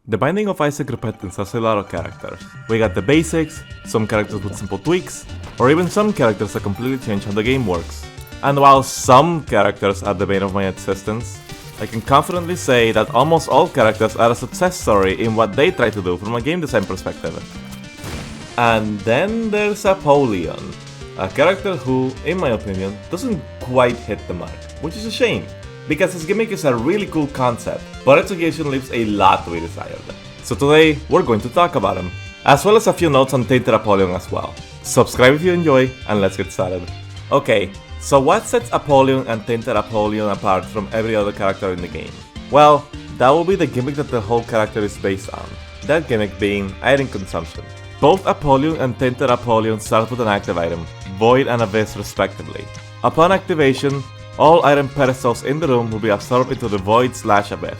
The Binding of Isaac Repentance has a lot of characters. We got the basics, some characters with simple tweaks, or even some characters that completely change how the game works. And while some characters are the bane of my existence, I can confidently say that almost all characters are a success story in what they try to do from a game design perspective. And then there's Apollyon, a character who, in my opinion, doesn't quite hit the mark, which is a shame, because his gimmick is a really cool concept, but execution leaves a lot to be desired. So today, we're going to talk about him, as well as a few notes on Tainted Apollyon as well. Subscribe if you enjoy, and let's get started. Okay, so what sets Apollyon and Tainted Apollyon apart from every other character in the game? Well, that will be the gimmick that the whole character is based on, that gimmick being item consumption. Both Apollyon and Tainted Apollyon start with an active item, Void and Abyss respectively. Upon activation, all item pedestals in the room will be absorbed into the Void/Abyss.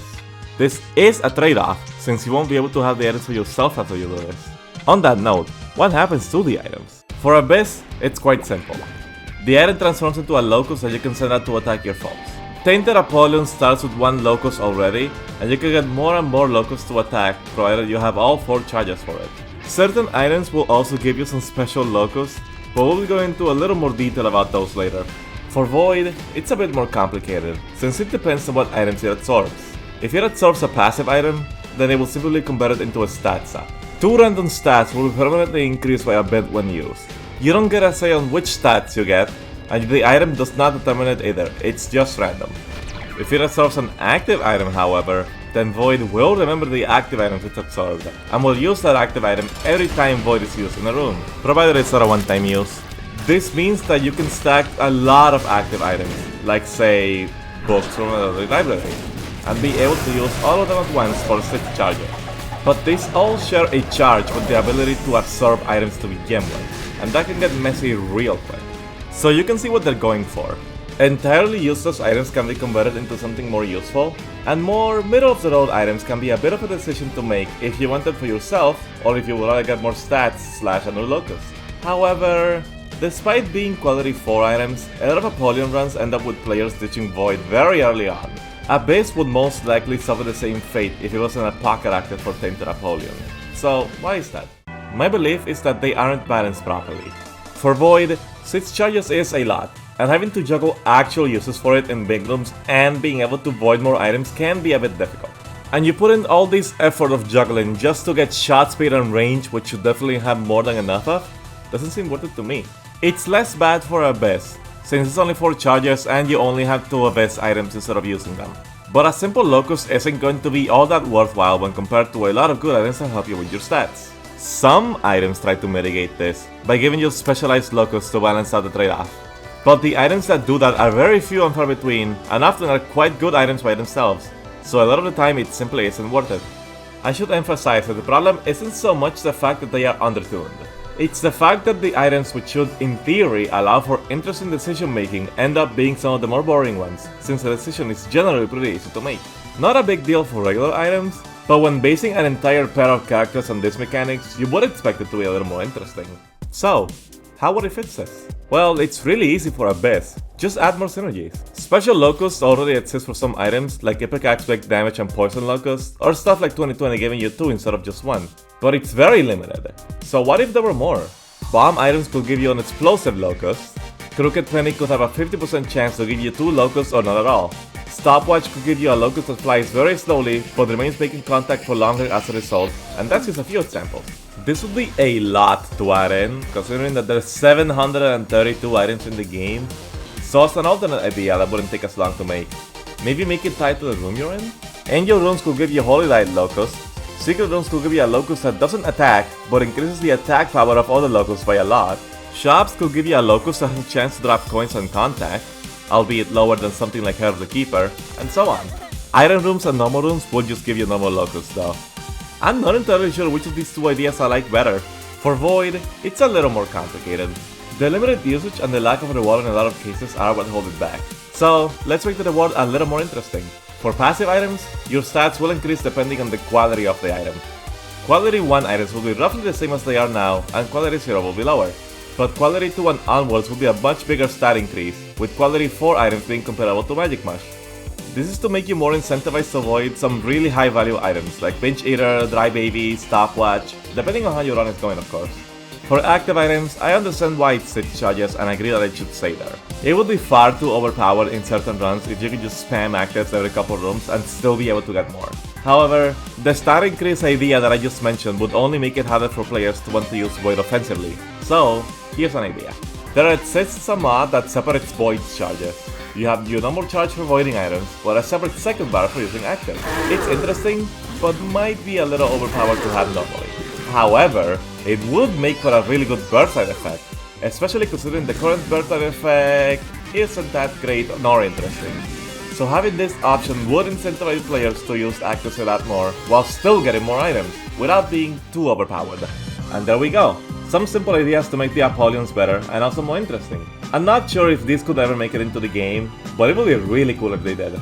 This is a trade-off, since you won't be able to have the items for yourself after you do this. On that note, what happens to the items? For Abyss, it's quite simple. The item transforms into a locus that you can send out to attack your foes. Tainted Apollyon starts with one locus already, and you can get more and more locus to attack, provided you have all 4 charges for it. Certain items will also give you some special locus, but we'll go into a little more detail about those later. For Void, it's a bit more complicated, since it depends on what items it absorbs. If it absorbs a passive item, then it will simply convert it into a stats up. 2 random stats will be permanently increased by a bit when used. You don't get a say on which stats you get, and the item does not determine it either, it's just random. If it absorbs an active item, however, then Void will remember the active items it's absorbed, and will use that active item every time Void is used in a room, provided it's not a one-time use. This means that you can stack a lot of active items, like say, books from another library, and be able to use all of them at once for 6 charges. But these all share a charge with the ability to absorb items to begin with, and that can get messy real quick. So you can see what they're going for. Entirely useless items can be converted into something more useful, and more middle-of-the-road items can be a bit of a decision to make if you want it for yourself, or if you would rather get more stats / a new locus. However, despite being quality 4 items, a lot of Apollyon runs end up with players ditching Void very early on. Abyss would most likely suffer the same fate if it wasn't a pocket active for Tainted Apollyon. So why is that? My belief is that they aren't balanced properly. For Void, 6 charges is a lot, and having to juggle actual uses for it in big rooms and being able to void more items can be a bit difficult. And you put in all this effort of juggling just to get shot speed and range, which you definitely have more than enough of, doesn't seem worth it to me. It's less bad for Abyss, since it's only 4 charges and you only have 2 Abyss items instead of using them. But a simple locus isn't going to be all that worthwhile when compared to a lot of good items that help you with your stats. Some items try to mitigate this by giving you specialized locus to balance out the trade-off. But the items that do that are very few and far between, and often are quite good items by themselves, so a lot of the time it simply isn't worth it. I should emphasize that the problem isn't so much the fact that they are undertuned. It's the fact that the items which should, in theory, allow for interesting decision making end up being some of the more boring ones, since the decision is generally pretty easy to make. Not a big deal for regular items, but when basing an entire pair of characters on these mechanics, you would expect it to be a little more interesting. So, how would it fix this? Well, it's really easy for Abyss. Just add more synergies. Special locus already exist for some items, like Epic Aspect Damage and Poison Locus, or stuff like 2020 giving you 2 instead of just 1. But it's very limited. So what if there were more? Bomb items could give you an explosive locus. Crooked Penny could have a 50% chance to give you 2 locus or not at all. Stopwatch could give you a locus that flies very slowly but remains making contact for longer as a result, and that's just a few examples. This would be a lot to add in, considering that there's 732 items in the game, so it's an alternate idea that wouldn't take as long to make. Maybe make it tied to the room you're in? Angel Rooms could give you Holy Light locus. Secret Rooms could give you a locus that doesn't attack, but increases the attack power of other locus by a lot. Shops could give you a locus that has a chance to drop coins on contact, albeit lower than something like Hair of the Keeper, and so on. Iron Rooms and Normal Rooms would just give you normal locus though. I'm not entirely sure which of these 2 ideas I like better. For Void, it's a little more complicated. The limited usage and the lack of reward in a lot of cases are what hold it back. So, let's make the reward a little more interesting. For passive items, your stats will increase depending on the quality of the item. Quality 1 items will be roughly the same as they are now, and Quality 0 will be lower. But Quality 2 and onwards will be a much bigger stat increase, with Quality 4 items being comparable to Magic Mush. This is to make you more incentivized to avoid some really high value items like Pinch Eater, Dry Baby, Stopwatch, depending on how your run is going of course. For active items, I understand why it sits charges and I agree that it should stay there. It would be far too overpowered in certain runs if you could just spam actives every couple rooms and still be able to get more. However, the stat increase idea that I just mentioned would only make it harder for players to want to use Void offensively. So, here's an idea. There exists a mod that separates Void's charges. You have your normal charge for voiding items, but a separate second bar for using actives. It's interesting, but might be a little overpowered to have normally. However, it would make for a really good burst side effect, especially considering the current burst side effect isn't that great nor interesting. So having this option would incentivize players to use actives a lot more, while still getting more items, without being too overpowered. And there we go. Some simple ideas to make the Apollyons better and also more interesting. I'm not sure if these could ever make it into the game, but it would be really cool if they did.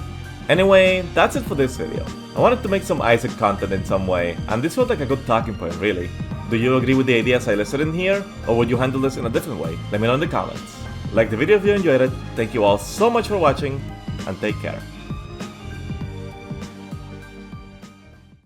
Anyway, that's it for this video. I wanted to make some Isaac content in some way, and this felt like a good talking point really. Do you agree with the ideas I listed in here, or would you handle this in a different way? Let me know in the comments. Like the video if you enjoyed it, thank you all so much for watching, and take care.